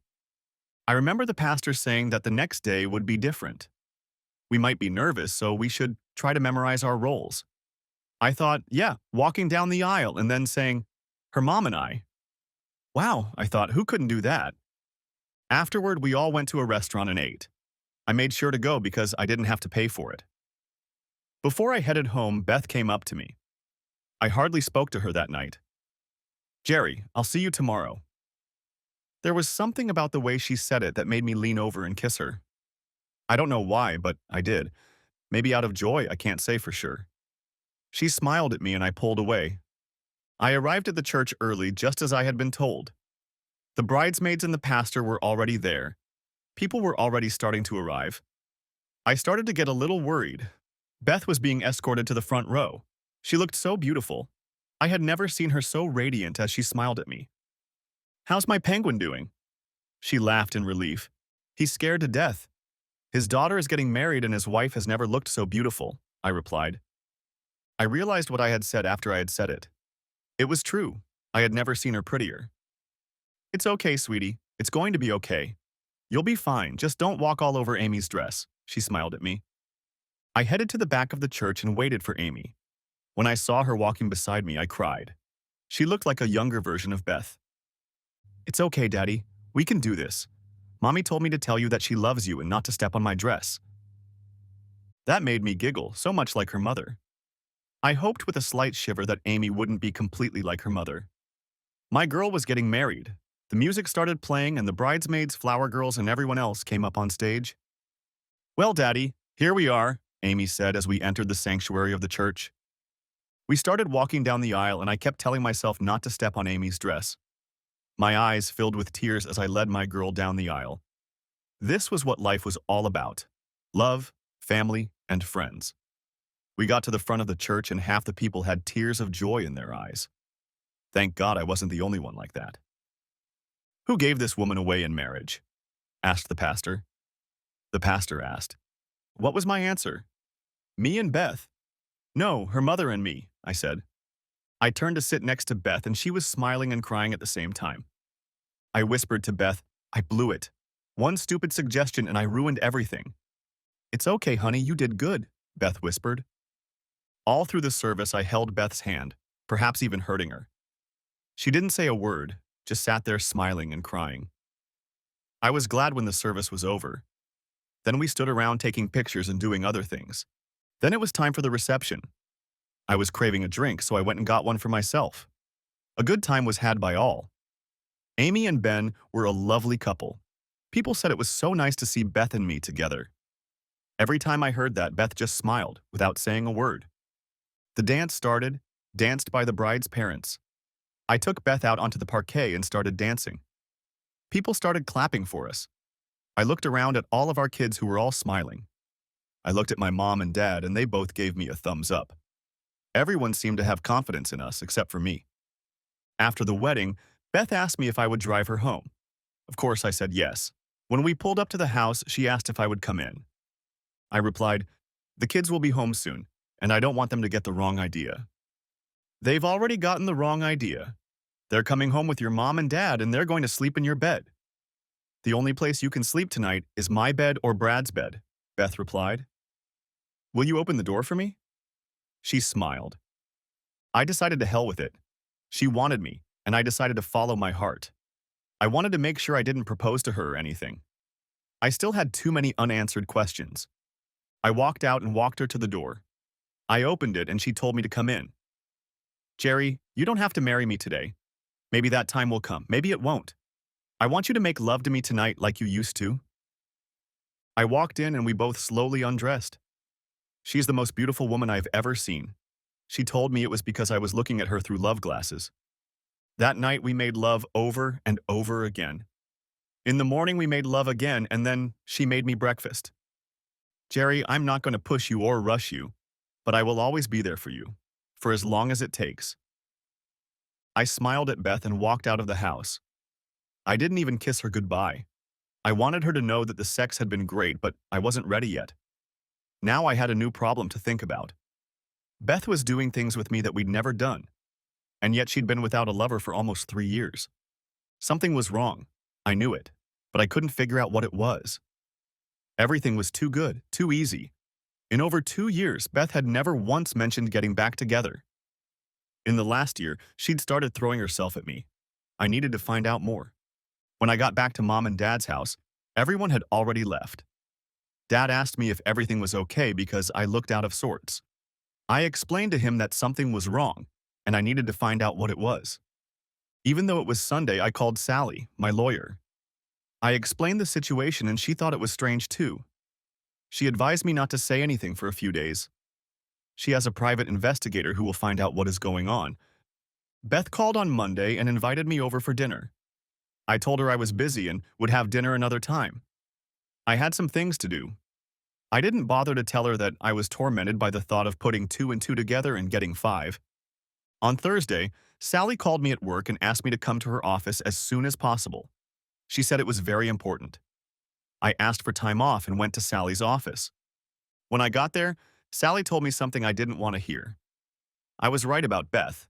Speaker 1: I remember the pastor saying that the next day would be different. We might be nervous, so we should try to memorize our roles. I thought, yeah, walking down the aisle and then saying, her mom and I. Wow, I thought, who couldn't do that? Afterward, we all went to a restaurant and ate. I made sure to go because I didn't have to pay for it. Before I headed home, Beth came up to me. I hardly spoke to her that night. Jerry, I'll see you tomorrow. There was something about the way she said it that made me lean over and kiss her. I don't know why, but I did. Maybe out of joy, I can't say for sure. She smiled at me and I pulled away. I arrived at the church early just as I had been told. The bridesmaids and the pastor were already there. People were already starting to arrive. I started to get a little worried. Beth was being escorted to the front row. She looked so beautiful. I had never seen her so radiant as she smiled at me. How's my penguin doing? She laughed in relief. He's scared to death. His daughter is getting married and his wife has never looked so beautiful, I replied. I realized what I had said after I had said it. It was true. I had never seen her prettier. It's okay, sweetie. It's going to be okay. You'll be fine. Just don't walk all over Amy's dress, she smiled at me. I headed to the back of the church and waited for Amy. When I saw her walking beside me, I cried. She looked like a younger version of Beth. It's okay, Daddy. We can do this. Mommy told me to tell you that she loves you and not to step on my dress. That made me giggle, so much like her mother. I hoped with a slight shiver that Amy wouldn't be completely like her mother. My girl was getting married. The music started playing and the bridesmaids, flower girls, and everyone else came up on stage. Well, Daddy, here we are, Amy said as we entered the sanctuary of the church. We started walking down the aisle and I kept telling myself not to step on Amy's dress. My eyes filled with tears as I led my girl down the aisle. This was what life was all about. Love, family, and friends. We got to the front of the church and half the people had tears of joy in their eyes. Thank God I wasn't the only one like that. Who gave this woman away in marriage? Asked the pastor. The pastor asked. What was my answer? Me and Beth. No, her mother and me, I said. I turned to sit next to Beth and she was smiling and crying at the same time. I whispered to Beth, I blew it. One stupid suggestion and I ruined everything. It's okay, honey, you did good, Beth whispered. All through the service, I held Beth's hand, perhaps even hurting her. She didn't say a word, just sat there smiling and crying. I was glad when the service was over. Then we stood around taking pictures and doing other things. Then it was time for the reception. I was craving a drink, so I went and got one for myself. A good time was had by all. Amy and Ben were a lovely couple. People said it was so nice to see Beth and me together. Every time I heard that, Beth just smiled without saying a word. The dance started, danced by the bride's parents. I took Beth out onto the parquet and started dancing. People started clapping for us. I looked around at all of our kids who were all smiling. I looked at my mom and dad and they both gave me a thumbs up. Everyone seemed to have confidence in us except for me. After the wedding, Beth asked me if I would drive her home. Of course, I said yes. When we pulled up to the house, she asked if I would come in. I replied, "The kids will be home soon, and I don't want them to get the wrong idea." "They've already gotten the wrong idea. They're coming home with your mom and dad, and they're going to sleep in your bed." "The only place you can sleep tonight is my bed or Brad's bed," Beth replied. "Will you open the door for me?" She smiled. I decided to hell with it. She wanted me, and I decided to follow my heart. I wanted to make sure I didn't propose to her or anything. I still had too many unanswered questions. I walked out and walked her to the door. I opened it and she told me to come in. "Jerry, you don't have to marry me today. Maybe that time will come. Maybe it won't. I want you to make love to me tonight like you used to." I walked in and we both slowly undressed. She's the most beautiful woman I've ever seen. She told me it was because I was looking at her through love glasses. That night we made love over and over again. In the morning we made love again and then she made me breakfast. "Jerry, I'm not going to push you or rush you, but I will always be there for you, for as long as it takes." I smiled at Beth and walked out of the house. I didn't even kiss her goodbye. I wanted her to know that the sex had been great, but I wasn't ready yet. Now I had a new problem to think about. Beth was doing things with me that we'd never done, and yet she'd been without a lover for almost 3 years. Something was wrong. I knew it, but I couldn't figure out what it was. Everything was too good, too easy. In over 2 years, Beth had never once mentioned getting back together. In the last year, she'd started throwing herself at me. I needed to find out more. When I got back to Mom and Dad's house, everyone had already left. Dad asked me if everything was okay because I looked out of sorts. I explained to him that something was wrong, and I needed to find out what it was. Even though it was Sunday, I called Sally, my lawyer. I explained the situation and she thought it was strange too. She advised me not to say anything for a few days. She has a private investigator who will find out what is going on. Beth called on Monday and invited me over for dinner. I told her I was busy and would have dinner another time. I had some things to do. I didn't bother to tell her that I was tormented by the thought of putting 2 and 2 together and getting 5. On Thursday, Sally called me at work and asked me to come to her office as soon as possible. She said it was very important. I asked for time off and went to Sally's office. When I got there, Sally told me something I didn't want to hear. I was right about Beth.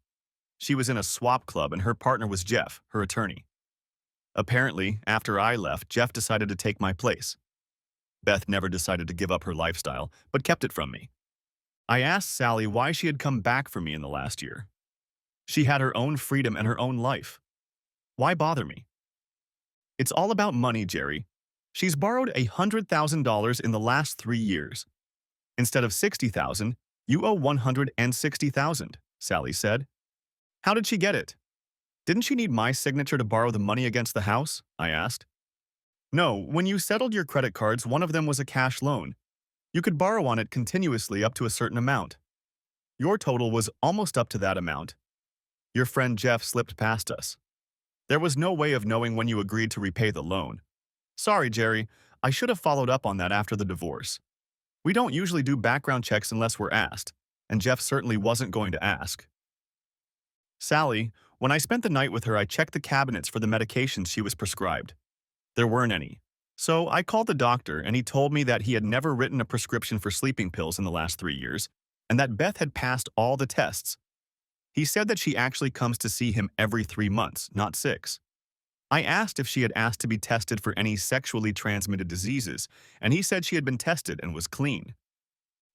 Speaker 1: She was in a swap club and her partner was Jeff, her attorney. Apparently, after I left, Jeff decided to take my place. Beth never decided to give up her lifestyle, but kept it from me. I asked Sally why she had come back for me in the last year. She had her own freedom and her own life. Why bother me? "It's all about money, Jerry. She's borrowed $100,000 in the last 3 years. Instead of $60,000, you owe $160,000, Sally said. "How did she get it?" "Didn't she need my signature to borrow the money against the house?" I asked. "No, when you settled your credit cards, one of them was a cash loan. You could borrow on it continuously up to a certain amount. Your total was almost up to that amount. Your friend Jeff slipped past us. There was no way of knowing when you agreed to repay the loan. Sorry, Jerry, I should have followed up on that after the divorce. We don't usually do background checks unless we're asked, and Jeff certainly wasn't going to ask." Sally, when I spent the night with her, I checked the cabinets for the medications she was prescribed. There weren't any. So I called the doctor and he told me that he had never written a prescription for sleeping pills in the last 3 years and that Beth had passed all the tests. He said that she actually comes to see him every 3 months, not 6. I asked if she had asked to be tested for any sexually transmitted diseases, and he said she had been tested and was clean.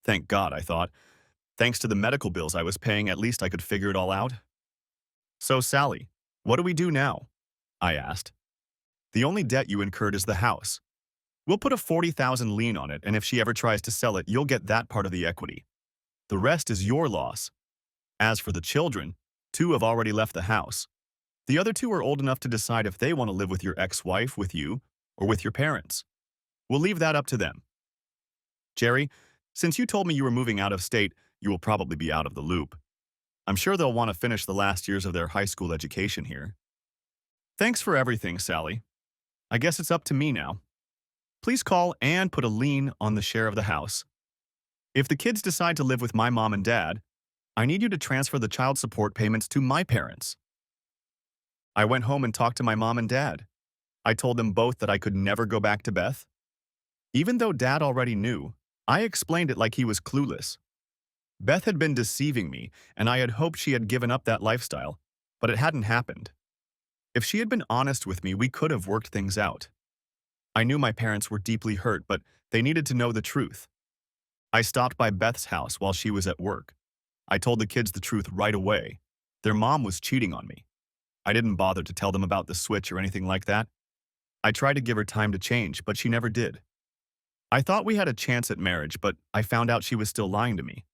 Speaker 1: Thank God, I thought. Thanks to the medical bills I was paying, at least I could figure it all out. "So, Sally, what do we do now?" I asked. "The only debt you incurred is the house. We'll put a 40,000 lien on it, and if she ever tries to sell it, you'll get that part of the equity. The rest is your loss. As for the children, 2 have already left the house. The other 2 are old enough to decide if they want to live with your ex-wife, with you, or with your parents. We'll leave that up to them." Jerry, since you told me you were moving out of state, you will probably be out of the loop. I'm sure they'll want to finish the last years of their high school education here. Thanks for everything, Sally. I guess it's up to me now. Please call and put a lien on the share of the house. If the kids decide to live with my mom and dad, I need you to transfer the child support payments to my parents. I went home and talked to my mom and dad. I told them both that I could never go back to Beth. Even though Dad already knew, I explained it like he was clueless. Beth had been deceiving me, and I had hoped she had given up that lifestyle, but it hadn't happened. If she had been honest with me, we could have worked things out. I knew my parents were deeply hurt, but they needed to know the truth. I stopped by Beth's house while she was at work. I told the kids the truth right away. Their mom was cheating on me. I didn't bother to tell them about the switch or anything like that. I tried to give her time to change, but she never did. I thought we had a chance at marriage, but I found out she was still lying to me.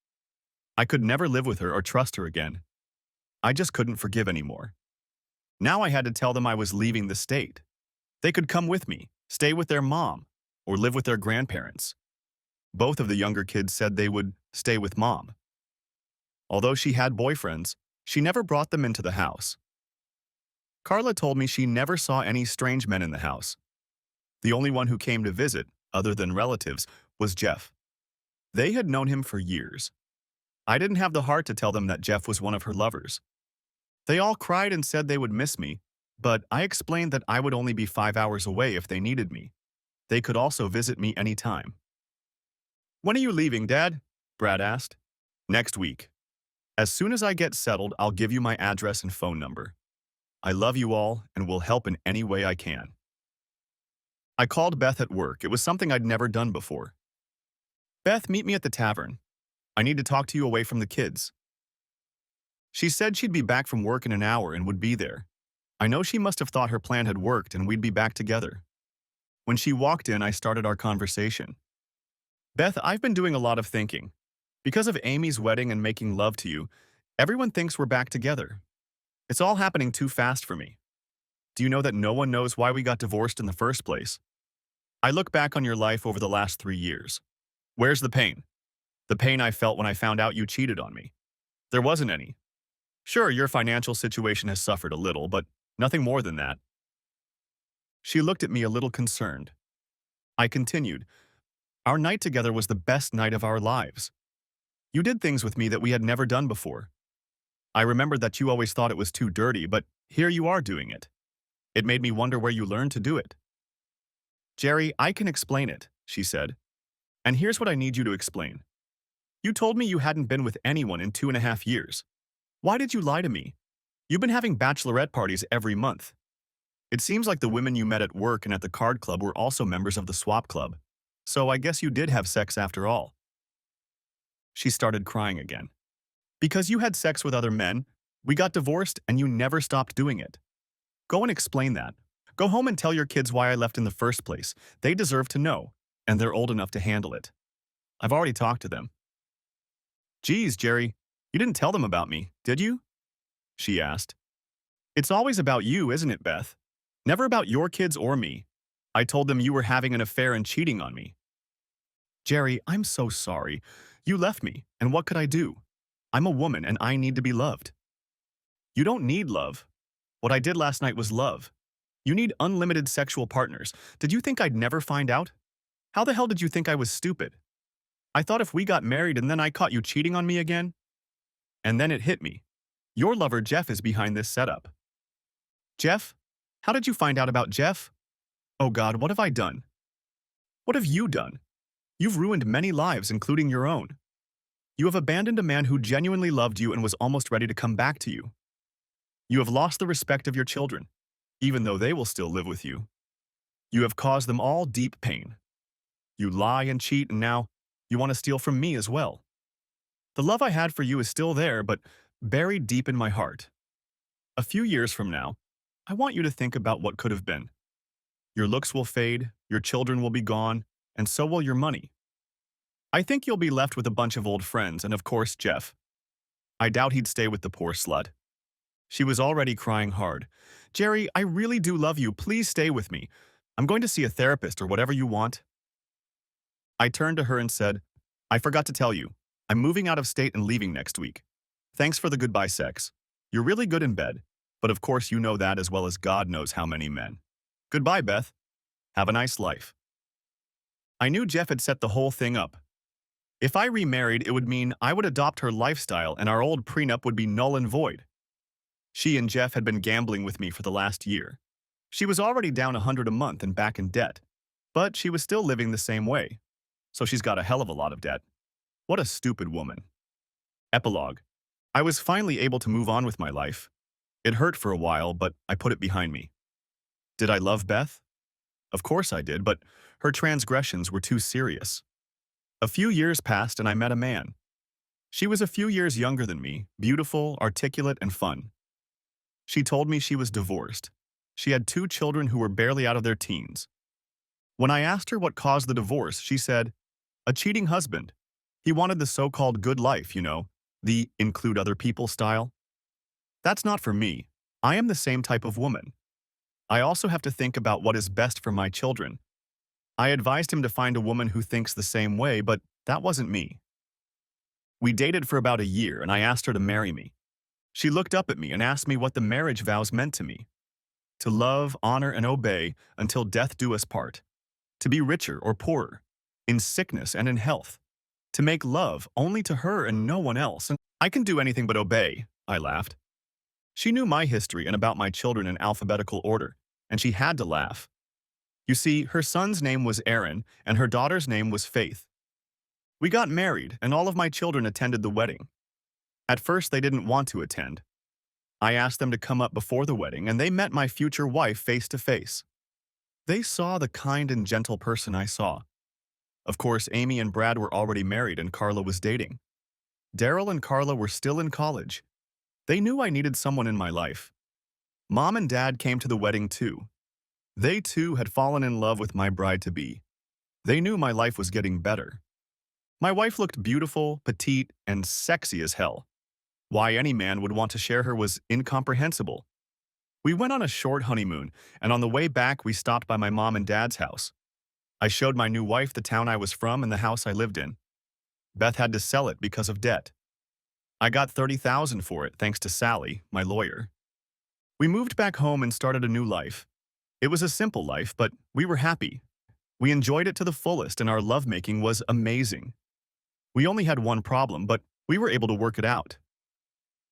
Speaker 1: I could never live with her or trust her again. I just couldn't forgive anymore. Now I had to tell them I was leaving the state. They could come with me, stay with their mom, or live with their grandparents. Both of the younger kids said they would stay with mom. Although she had boyfriends, she never brought them into the house. Carla told me she never saw any strange men in the house. The only one who came to visit, other than relatives, was Jeff. They had known him for years. I didn't have the heart to tell them that Jeff was one of her lovers. They all cried and said they would miss me, but I explained that I would only be 5 hours away if they needed me. They could also visit me anytime. "When are you leaving, Dad?" Brad asked. "Next week. As soon as I get settled, I'll give you my address and phone number. I love you all and will help in any way I can." I called Beth at work. It was something I'd never done before. "Beth, meet me at the tavern. I need to talk to you away from the kids." She said she'd be back from work in an hour and would be there. I know she must have thought her plan had worked and we'd be back together. When she walked in, I started our conversation. "Beth, I've been doing a lot of thinking. Because of Amy's wedding and making love to you, everyone thinks we're back together. It's all happening too fast for me. Do you know that no one knows why we got divorced in the first place? I look back on your life over the last 3 years. Where's the pain? The pain I felt when I found out you cheated on me. There wasn't any. Sure, your financial situation has suffered a little, but nothing more than that." She looked at me a little concerned. I continued, "Our night together was the best night of our lives. You did things with me that we had never done before. I remembered that you always thought it was too dirty, but here you are doing it. It made me wonder where you learned to do it." "Jerry, I can explain it," she said. "And here's what I need you to explain. You told me you hadn't been with anyone in 2.5 years. Why did you lie to me? You've been having bachelorette parties every month. It seems like the women you met at work and at the card club were also members of the swap club. So I guess you did have sex after all." She started crying again. "Because you had sex with other men, we got divorced and you never stopped doing it. Go and explain that. Go home and tell your kids why I left in the first place. They deserve to know, and they're old enough to handle it. I've already talked to them." "Geez, Jerry, you didn't tell them about me, did you?" she asked. "It's always about you, isn't it, Beth? Never about your kids or me. I told them you were having an affair and cheating on me." "Jerry, I'm so sorry. You left me, and what could I do? I'm a woman and I need to be loved." "You don't need love. What I did last night was love. You need unlimited sexual partners. Did you think I'd never find out? How the hell did you think I was stupid? I thought if we got married and then I caught you cheating on me again?" And then it hit me. Your lover Jeff is behind this setup. "Jeff? How did you find out about Jeff? Oh God, what have I done? What have you done? You've ruined many lives, including your own. You have abandoned a man who genuinely loved you and was almost ready to come back to you. You have lost the respect of your children, even though they will still live with you. You have caused them all deep pain. You lie and cheat, and now you want to steal from me as well. The love I had for you is still there, but buried deep in my heart. A few years from now, I want you to think about what could have been. Your looks will fade, your children will be gone, and so will your money. I think you'll be left with a bunch of old friends, and of course, Jeff. I doubt he'd stay with the poor slut." She was already crying hard. "Jerry, I really do love you. Please stay with me. I'm going to see a therapist or whatever you want." I turned to her and said, I forgot to tell you. I'm moving out of state and leaving next week. Thanks for the goodbye sex. You're really good in bed, but of course you know that as well as God knows how many men. Goodbye, Beth. Have a nice life. I knew Jeff had set the whole thing up. If I remarried, it would mean I would adopt her lifestyle and our old prenup would be null and void. She and Jeff had been gambling with me for the last year. She was already down $100 a month and back in debt, but she was still living the same way. So she's got a hell of a lot of debt. What a stupid woman. Epilogue. I was finally able to move on with my life. It hurt for a while, but I put it behind me. Did I love Beth? Of course I did, but her transgressions were too serious. A few years passed and I met a man. She was a few years younger than me, beautiful, articulate, and fun. She told me she was divorced. She had 2 children who were barely out of their teens. When I asked her what caused the divorce, she said, a cheating husband. He wanted the so-called good life, you know, the include other people style. That's not for me. I am the same type of woman. I also have to think about what is best for my children. I advised him to find a woman who thinks the same way, but that wasn't me. We dated for about a year and I asked her to marry me. She looked up at me and asked me what the marriage vows meant to me. To love, honor, and obey until death do us part. To be richer or poorer, in sickness and in health. To make love only to her and no one else. And I can do anything but obey, I laughed. She knew my history and about my children in alphabetical order, and she had to laugh. You see, her son's name was Aaron, and her daughter's name was Faith. We got married, and all of my children attended the wedding. At first, they didn't want to attend. I asked them to come up before the wedding, and they met my future wife face to face. They saw the kind and gentle person I saw. Of course, Amy and Brad were already married, and Carla was dating. Daryl and Carla were still in college. They knew I needed someone in my life. Mom and Dad came to the wedding too. They too had fallen in love with my bride-to-be. They knew my life was getting better. My wife looked beautiful, petite, and sexy as hell. Why any man would want to share her was incomprehensible. We went on a short honeymoon, and on the way back we stopped by my mom and dad's house. I showed my new wife the town I was from and the house I lived in. Beth had to sell it because of debt. I got $30,000 for it thanks to Sally, my lawyer. We moved back home and started a new life. It was a simple life, but we were happy. We enjoyed it to the fullest and our lovemaking was amazing. We only had one problem, but we were able to work it out.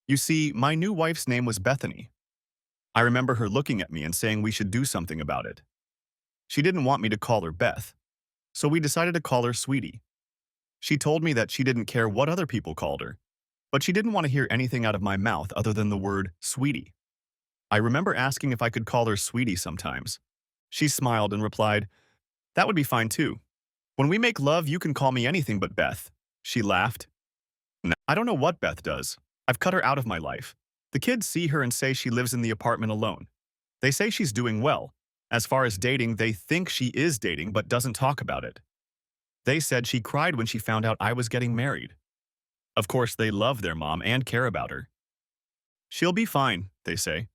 Speaker 1: You see, my new wife's name was Bethany. I remember her looking at me and saying we should do something about it. She didn't want me to call her Beth, so we decided to call her Sweetie. She told me that she didn't care what other people called her, but she didn't want to hear anything out of my mouth other than the word Sweetie. I remember asking if I could call her Sweetie sometimes. She smiled and replied, that would be fine too. When we make love, you can call me anything but Beth. She laughed. No, I don't know what Beth does. I've cut her out of my life. The kids see her and say she lives in the apartment alone. They say she's doing well. As far as dating, they think she is dating but doesn't talk about it. They said she cried when she found out I was getting married. Of course, they love their mom and care about her. She'll be fine, they say.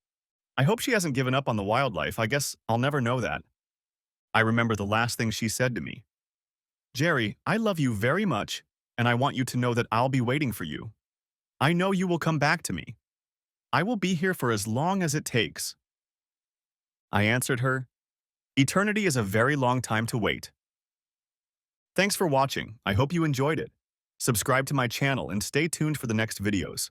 Speaker 1: I hope she hasn't given up on the wildlife. I guess I'll never know that. I remember the last thing she said to me. Jerry, I love you very much, and I want you to know that I'll be waiting for you. I know you will come back to me. I will be here for as long as it takes. I answered her, eternity is a very long time to wait. Thanks for watching. I hope you enjoyed it. Subscribe to my channel and stay tuned for the next videos.